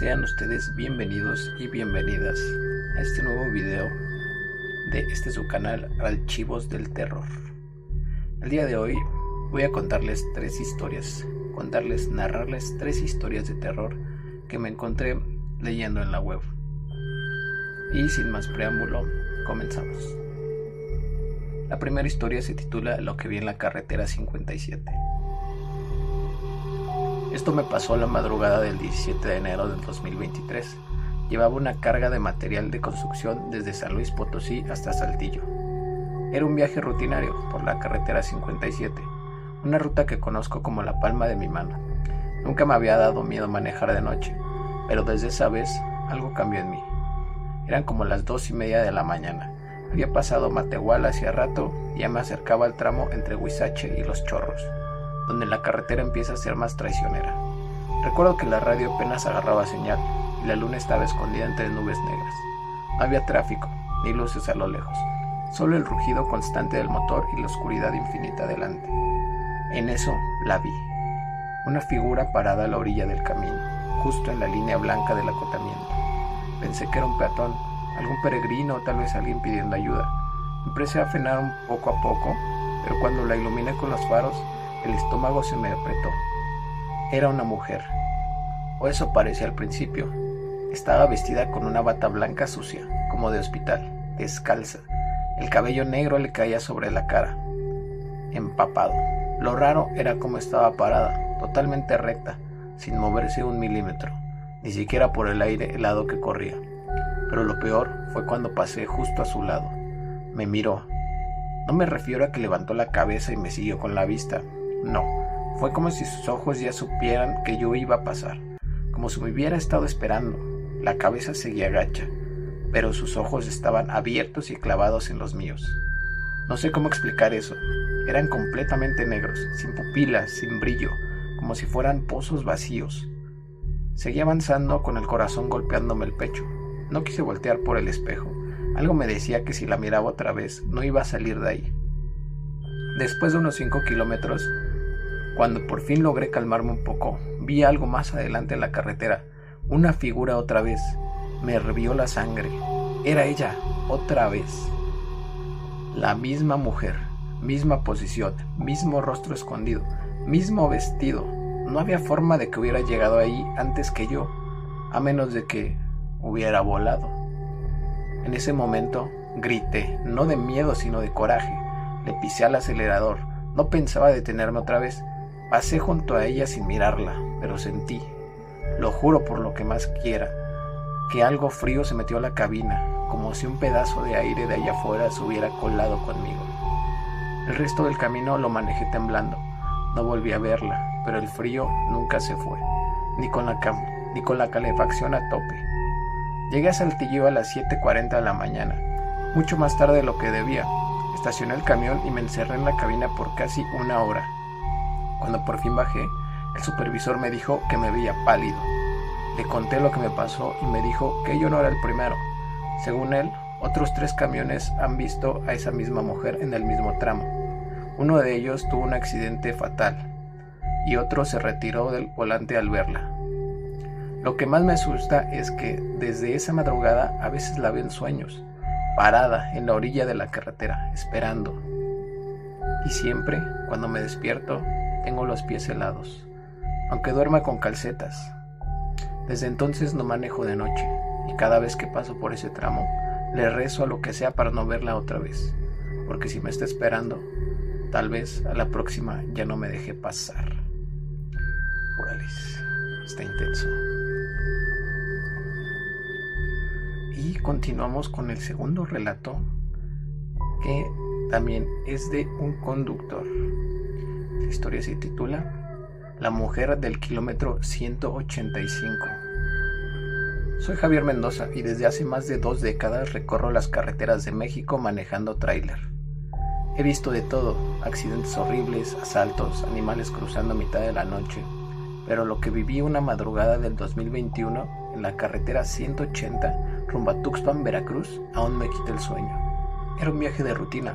Sean ustedes bienvenidos y bienvenidas a este nuevo video de su canal Archivos del Terror. El día de hoy voy a contarles narrarles tres historias de terror que me encontré leyendo en la web. Y sin más preámbulo, comenzamos. La primera historia se titula Lo que vi en la carretera 57. Esto me pasó la madrugada del 17 de enero del 2023. Llevaba una carga de material de construcción desde San Luis Potosí hasta Saltillo. Era un viaje rutinario por la carretera 57, una ruta que conozco como la palma de mi mano. Nunca me había dado miedo manejar de noche, pero desde esa vez algo cambió en mí. Eran como las 2:30 de la mañana. Había pasado Matehuala hacía rato y ya me acercaba al tramo entre Huizache y Los Chorros, donde la carretera empieza a ser más traicionera. Recuerdo que la radio apenas agarraba señal y la luna estaba escondida entre nubes negras. No había tráfico, ni luces a lo lejos, solo el rugido constante del motor y la oscuridad infinita delante. En eso la vi, una figura parada a la orilla del camino, justo en la línea blanca del acotamiento. Pensé que era un peatón, algún peregrino o tal vez alguien pidiendo ayuda. Empecé a frenar un poco a poco, pero cuando la iluminé con los faros, el estómago se me apretó. Era una mujer, o eso parecía al principio. Estaba vestida con una bata blanca sucia, como de hospital, descalza. El cabello negro le caía sobre la cara, empapado. Lo raro era cómo estaba parada, totalmente recta, sin moverse un milímetro, ni siquiera por el aire helado que corría. Pero lo peor fue cuando pasé justo a su lado. Me miró. No me refiero a que levantó la cabeza y me siguió con la vista. No, fue como si sus ojos ya supieran que yo iba a pasar, como si me hubiera estado esperando. La cabeza seguía gacha, pero sus ojos estaban abiertos y clavados en los míos. No sé cómo explicar eso. Eran completamente negros, sin pupilas, sin brillo, como si fueran pozos vacíos. Seguí avanzando con el corazón golpeándome el pecho. No quise voltear por el espejo. Algo me decía que si la miraba otra vez, no iba a salir de ahí. Después de unos 5 kilómetros, cuando por fin logré calmarme un poco, vi algo más adelante en la carretera. Una figura otra vez. Me hirvió la sangre. Era ella, otra vez. La misma mujer, misma posición, mismo rostro escondido, mismo vestido. No había forma de que hubiera llegado ahí antes que yo, a menos de que hubiera volado. En ese momento grité, no de miedo sino de coraje. Le pisé al acelerador. No pensaba detenerme otra vez. Pasé junto a ella sin mirarla, pero sentí, lo juro por lo que más quiera, que algo frío se metió a la cabina, como si un pedazo de aire de allá afuera se hubiera colado conmigo. El resto del camino lo manejé temblando. No volví a verla, pero el frío nunca se fue, ni con la calefacción a tope. Llegué a Saltillo a las 7:40 de la mañana, mucho más tarde de lo que debía. Estacioné el camión y me encerré en la cabina por casi una hora. Cuando por fin bajé, el supervisor me dijo que me veía pálido. Le conté lo que me pasó y me dijo que yo no era el primero. Según él, otros 3 camiones han visto a esa misma mujer en el mismo tramo. Uno de ellos tuvo un accidente fatal y otro se retiró del volante al verla. Lo que más me asusta es que desde esa madrugada a veces la veo en sueños, parada en la orilla de la carretera, esperando. Y siempre, cuando me despierto, tengo los pies helados, aunque duerma con calcetas. Desde entonces no manejo de noche, y cada vez que paso por ese tramo, le rezo a lo que sea para no verla otra vez, porque si me está esperando, tal vez a la próxima ya no me deje pasar. Órales, está intenso. Y continuamos con el segundo relato, que también es de un conductor. La historia se titula La mujer del kilómetro 185. Soy Javier Mendoza y desde hace más de 2 décadas recorro las carreteras de México manejando tráiler. He visto de todo, accidentes horribles, asaltos, animales cruzando a mitad de la noche, pero lo que viví una madrugada del 2021 en la carretera 180 rumbo a Tuxpan, Veracruz, aún me quita el sueño. Era un viaje de rutina.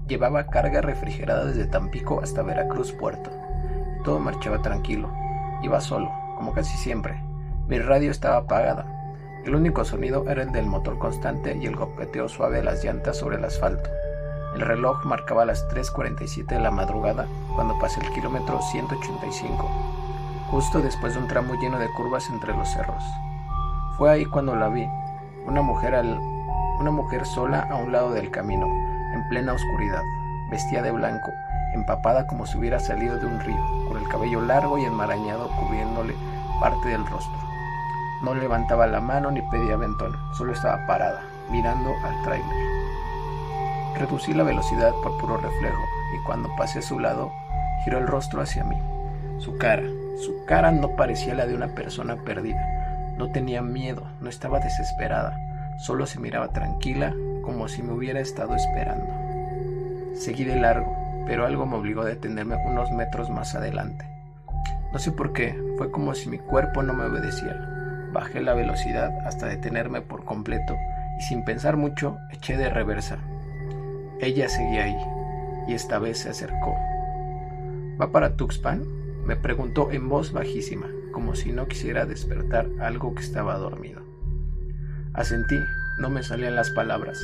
Llevaba carga refrigerada desde Tampico hasta Veracruz Puerto. Todo marchaba tranquilo. Iba solo, como casi siempre. Mi radio estaba apagada. El único sonido era el del motor constante y el golpeteo suave de las llantas sobre el asfalto. El reloj marcaba las 3:47 de la madrugada cuando pasé el kilómetro 185, justo después de un tramo lleno de curvas entre los cerros. Fue ahí cuando la vi, una mujer sola a un lado del camino, en plena oscuridad, vestida de blanco, empapada como si hubiera salido de un río, con el cabello largo y enmarañado cubriéndole parte del rostro. No levantaba la mano ni pedía aventón, solo estaba parada, mirando al tráiler. Reducí la velocidad por puro reflejo y cuando pasé a su lado, giró el rostro hacia mí. Su cara no parecía la de una persona perdida. No tenía miedo, no estaba desesperada, solo se miraba tranquila, como si me hubiera estado esperando. Seguí de largo, pero algo me obligó a detenerme unos metros más adelante. No sé por qué, fue como si mi cuerpo no me obedeciera. Bajé la velocidad hasta detenerme por completo y sin pensar mucho eché de reversa. Ella seguía ahí y esta vez se acercó. ¿Va para Tuxpan?, me preguntó en voz bajísima, como si no quisiera despertar algo que estaba dormido. Asentí, no me salían las palabras.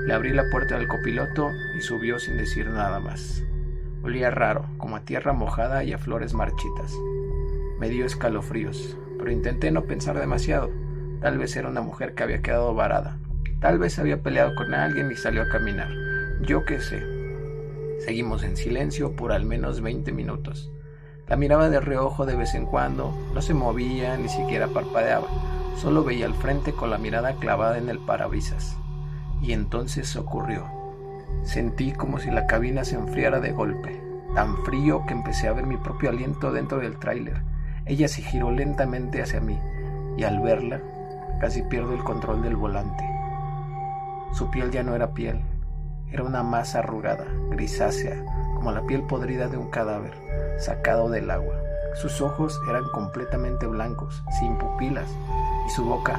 Le abrí la puerta del copiloto y subió sin decir nada más. Olía raro, como a tierra mojada y a flores marchitas. Me dio escalofríos, pero intenté no pensar demasiado. Tal vez era una mujer que había quedado varada. Tal vez había peleado con alguien y salió a caminar. Yo qué sé. Seguimos en silencio por al menos 20 minutos. La miraba de reojo de vez en cuando, no se movía, ni siquiera parpadeaba. Solo veía al frente con la mirada clavada en el parabrisas. Y entonces ocurrió. Sentí como si la cabina se enfriara de golpe, tan frío que empecé a ver mi propio aliento dentro del tráiler. Ella se giró lentamente hacia mí, y al verla, casi pierdo el control del volante. Su piel ya no era piel, era una masa arrugada, grisácea, como la piel podrida de un cadáver, sacado del agua. Sus ojos eran completamente blancos, sin pupilas, y su boca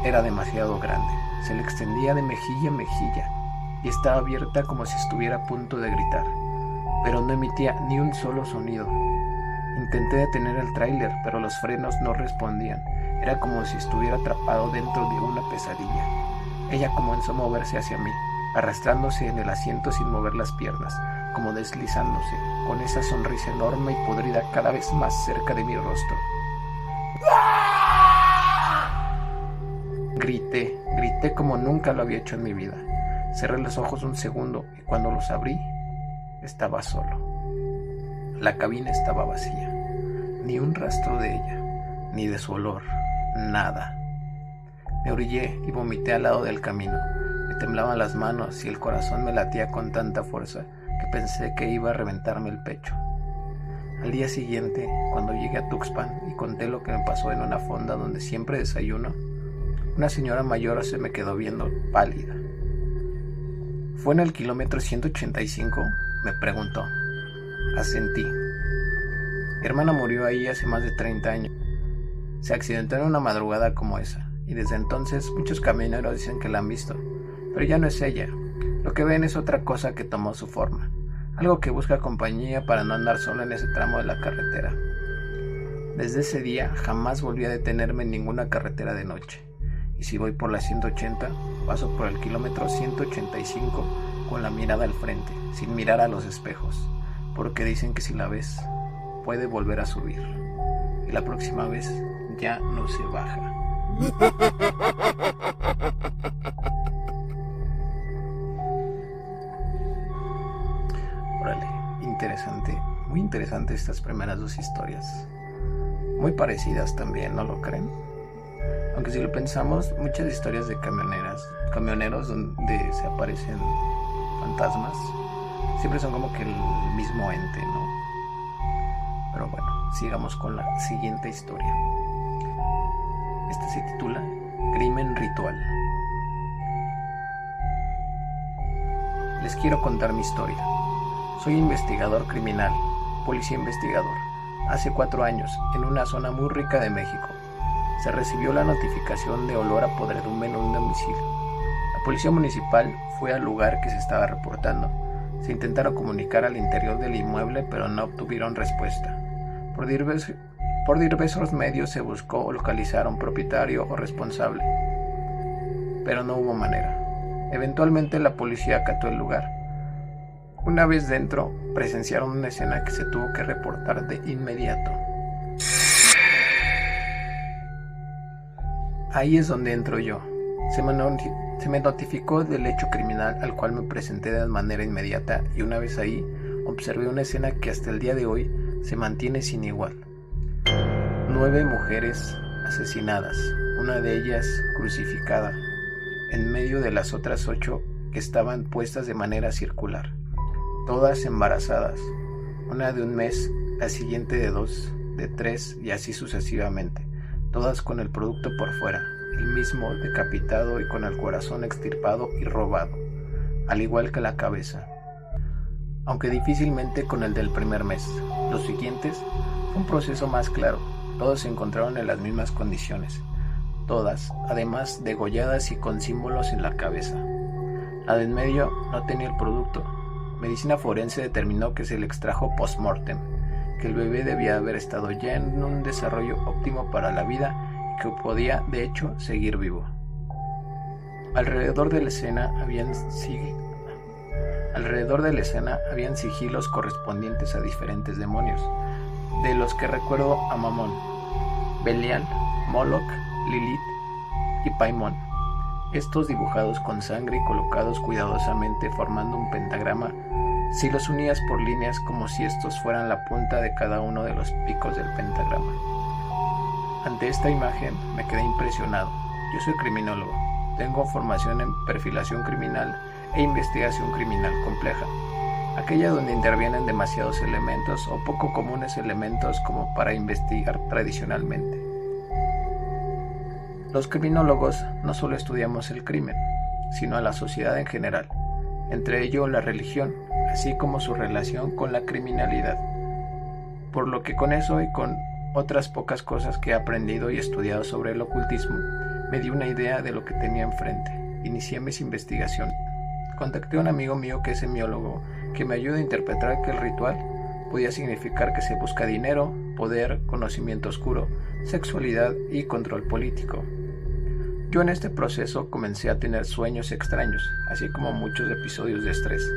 era demasiado grande. Se le extendía de mejilla a mejilla, y estaba abierta como si estuviera a punto de gritar, pero no emitía ni un solo sonido. Intenté detener el tráiler, pero los frenos no respondían. Era como si estuviera atrapado dentro de una pesadilla. Ella comenzó a moverse hacia mí, arrastrándose en el asiento sin mover las piernas, como deslizándose, con esa sonrisa enorme y podrida cada vez más cerca de mi rostro. Grité como nunca lo había hecho en mi vida. Cerré los ojos un segundo y cuando los abrí, estaba solo. La cabina estaba vacía. Ni un rastro de ella, ni de su olor, nada. Me orillé y vomité al lado del camino. Me temblaban las manos y el corazón me latía con tanta fuerza que pensé que iba a reventarme el pecho. Al día siguiente, cuando llegué a Tuxpan y conté lo que me pasó en una fonda donde siempre desayuno, una señora mayor se me quedó viendo pálida. ¿Fue en el kilómetro 185? Me preguntó. Asentí. Mi hermana murió ahí hace más de 30 años. Se accidentó en una madrugada como esa, y desde entonces muchos camioneros dicen que la han visto, pero ya no es ella. Lo que ven es otra cosa que tomó su forma, algo que busca compañía para no andar solo en ese tramo de la carretera. Desde ese día jamás volví a detenerme en ninguna carretera de noche. Y si voy por la 180, paso por el kilómetro 185 con la mirada al frente, sin mirar a los espejos, porque dicen que si la ves, puede volver a subir. Y la próxima vez ya no se baja. Órale, interesante, muy interesante estas primeras dos historias. Muy parecidas también, ¿no lo creen? Aunque si lo pensamos, muchas historias de camioneros donde se aparecen fantasmas, siempre son como que el mismo ente, ¿no? Pero bueno, sigamos con la siguiente historia. Esta se titula Crimen Ritual. Les quiero contar mi historia. Soy investigador criminal, policía investigador. Hace 4 años, en una zona muy rica de México, se recibió la notificación de olor a podredumbre en un domicilio. La policía municipal fue al lugar que se estaba reportando. Se intentaron comunicar al interior del inmueble, pero no obtuvieron respuesta. Por Por diversos medios se buscó localizar a un propietario o responsable, pero no hubo manera. Eventualmente la policía acató el lugar. Una vez dentro, presenciaron una escena que se tuvo que reportar de inmediato. Ahí es donde entro yo. Se me notificó del hecho criminal al cual me presenté de manera inmediata y una vez ahí observé una escena que hasta el día de hoy se mantiene sin igual. 9 mujeres asesinadas, una de ellas crucificada, en medio de las otras 8 que estaban puestas de manera circular, todas embarazadas, una de 1 mes, la siguiente de 2, de 3 y así sucesivamente, todas con el producto por fuera, el mismo decapitado y con el corazón extirpado y robado, al igual que la cabeza, aunque difícilmente con el del primer mes. Los siguientes fue un proceso más claro, todos se encontraron en las mismas condiciones, todas, además degolladas y con símbolos en la cabeza. La de en medio no tenía el producto. Medicina forense determinó que se le extrajo post-mortem, que el bebé debía haber estado ya en un desarrollo óptimo para la vida y que podía, de hecho, seguir vivo. Alrededor de la escena habían sigilos correspondientes a diferentes demonios, de los que recuerdo a Mamón, Belial, Moloch, Lilith y Paimon, estos dibujados con sangre y colocados cuidadosamente formando un pentagrama si los unías por líneas como si estos fueran la punta de cada uno de los picos del pentagrama. Ante esta imagen me quedé impresionado. Yo soy criminólogo, tengo formación en perfilación criminal e investigación criminal compleja, aquella donde intervienen demasiados elementos o poco comunes elementos como para investigar tradicionalmente. Los criminólogos no solo estudiamos el crimen, sino a la sociedad en general, entre ello la religión, así como su relación con la criminalidad. Por lo que con eso y con otras pocas cosas que he aprendido y estudiado sobre el ocultismo, me di una idea de lo que tenía enfrente. Inicié mis investigaciones. Contacté a un amigo mío que es semiólogo, que me ayuda a interpretar que el ritual podía significar que se busca dinero, poder, conocimiento oscuro, sexualidad y control político. Yo en este proceso comencé a tener sueños extraños, así como muchos episodios de estrés.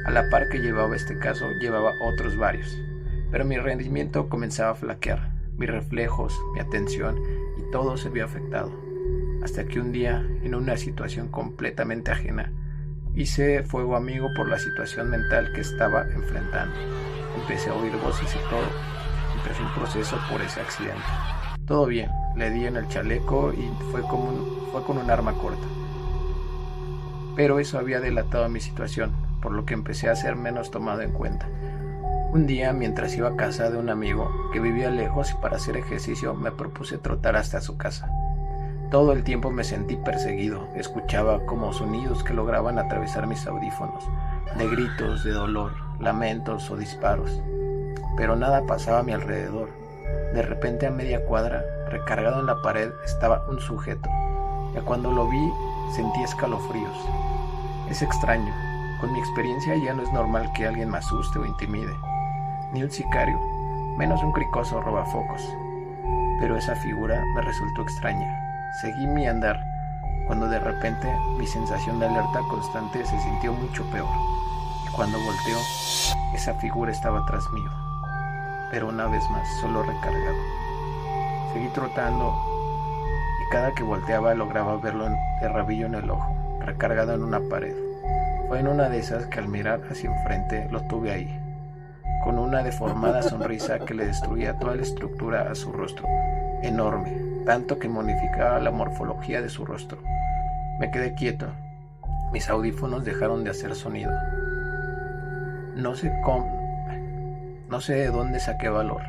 A la par que llevaba este caso, llevaba otros varios, pero mi rendimiento comenzaba a flaquear, mis reflejos, mi atención y todo se vio afectado. Hasta que un día, en una situación completamente ajena, hice fuego amigo por la situación mental que estaba enfrentando. Empecé a oír voces y todo. Empecé un proceso por ese accidente. Todo bien, le di en el chaleco y fue con un arma corta. Pero eso había delatado mi situación, por lo que empecé a ser menos tomado en cuenta. Un día, mientras iba a casa de un amigo que vivía lejos y para hacer ejercicio me propuse trotar hasta su casa. Todo el tiempo me sentí perseguido, escuchaba como sonidos que lograban atravesar mis audífonos, de gritos, de dolor, lamentos o disparos. Pero nada pasaba a mi alrededor. De repente a media cuadra, recargado en la pared, estaba un sujeto. Y cuando lo vi, sentí escalofríos. Es extraño, con mi experiencia ya no es normal que alguien me asuste o intimide. Ni un sicario, menos un cricoso robafocos. Pero esa figura me resultó extraña. Seguí mi andar, cuando de repente mi sensación de alerta constante se sintió mucho peor. Y cuando volteó, esa figura estaba tras mío. Pero una vez más, solo recargado. Seguí trotando y cada que volteaba lograba verlo de rabillo en el ojo, recargado en una pared. Fue en una de esas que al mirar hacia enfrente lo tuve ahí, con una deformada sonrisa que le destruía toda la estructura a su rostro, enorme, tanto que modificaba la morfología de su rostro. Me quedé quieto. Mis audífonos dejaron de hacer sonido. No sé de dónde saqué valor,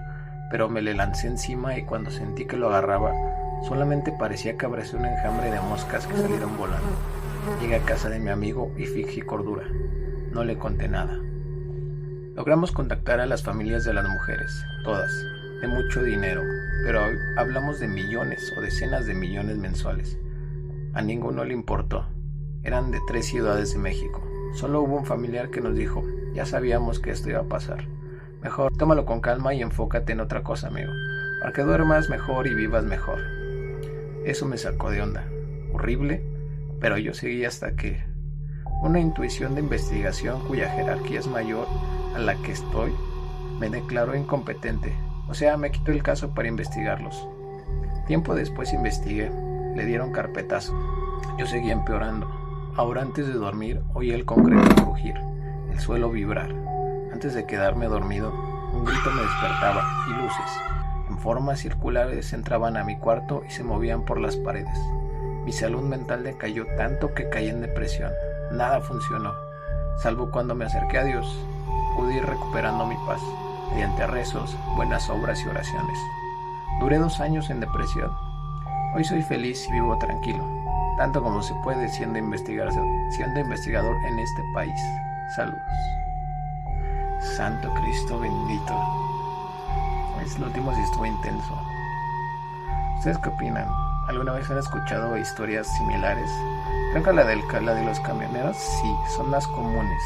pero me le lancé encima y cuando sentí que lo agarraba, solamente parecía que abracé un enjambre de moscas que salieron volando. Llegué a casa de mi amigo y fingí cordura. No le conté nada. Logramos contactar a las familias de las mujeres, todas, de mucho dinero, pero hablamos de millones o decenas de millones mensuales. A ninguno le importó. Eran de 3 ciudades de México. Solo hubo un familiar que nos dijo, ya sabíamos que esto iba a pasar. Mejor tómalo con calma y enfócate en otra cosa, amigo. para que duermas mejor y vivas mejor. Eso me sacó de onda. Horrible, pero yo seguí hasta que una intuición de investigación cuya jerarquía es mayor a la que estoy me declaró incompetente. O sea, me quitó el caso para investigarlos. Tiempo después investigué. Le dieron carpetazo. Yo seguía empeorando. Ahora, antes de dormir, oía el concreto crujir, el suelo vibrar. Antes de quedarme dormido, un grito me despertaba y luces, en formas circulares, entraban a mi cuarto y se movían por las paredes. Mi salud mental decayó tanto que caí en depresión. Nada funcionó, salvo cuando me acerqué a Dios. Pude ir recuperando mi paz, mediante rezos, buenas obras y oraciones. Duré 2 años en depresión. Hoy soy feliz y vivo tranquilo, tanto como se puede siendo investigador en este país. Saludos. Santo Cristo bendito. El último sí estuvo intenso. ¿Ustedes qué opinan? ¿Alguna vez han escuchado historias similares? Creo que la de los camioneros sí, son las comunes.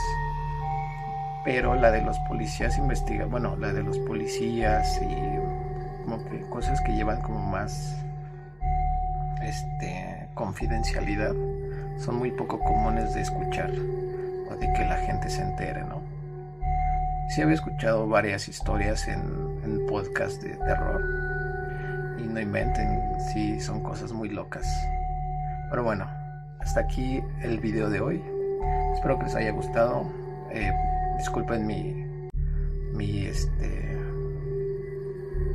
Pero la de los policías la de los policías y como que cosas que llevan como más confidencialidad son muy poco comunes de escuchar o de que la gente se entere, ¿no? Sí había escuchado varias historias en podcast de terror y no inventen, sí son cosas muy locas. Pero bueno, hasta aquí el video de hoy. Espero que les haya gustado. Disculpen mi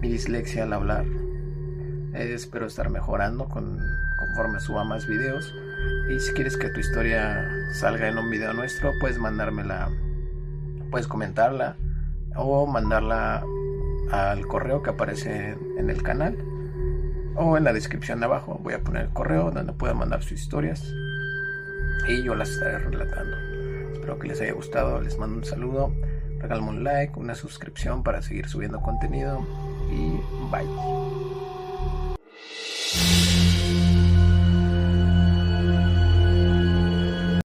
dislexia al hablar. Espero estar mejorando conforme suba más videos. Y si quieres que tu historia salga en un video nuestro, puedes mandármela, puedes comentarla o mandarla al correo que aparece en el canal o en la descripción de abajo. Voy a poner el correo donde puedan mandar sus historias y yo las estaré relatando. Espero que les haya gustado. Les mando un saludo. Regálame un like, una suscripción para seguir subiendo contenido y bye.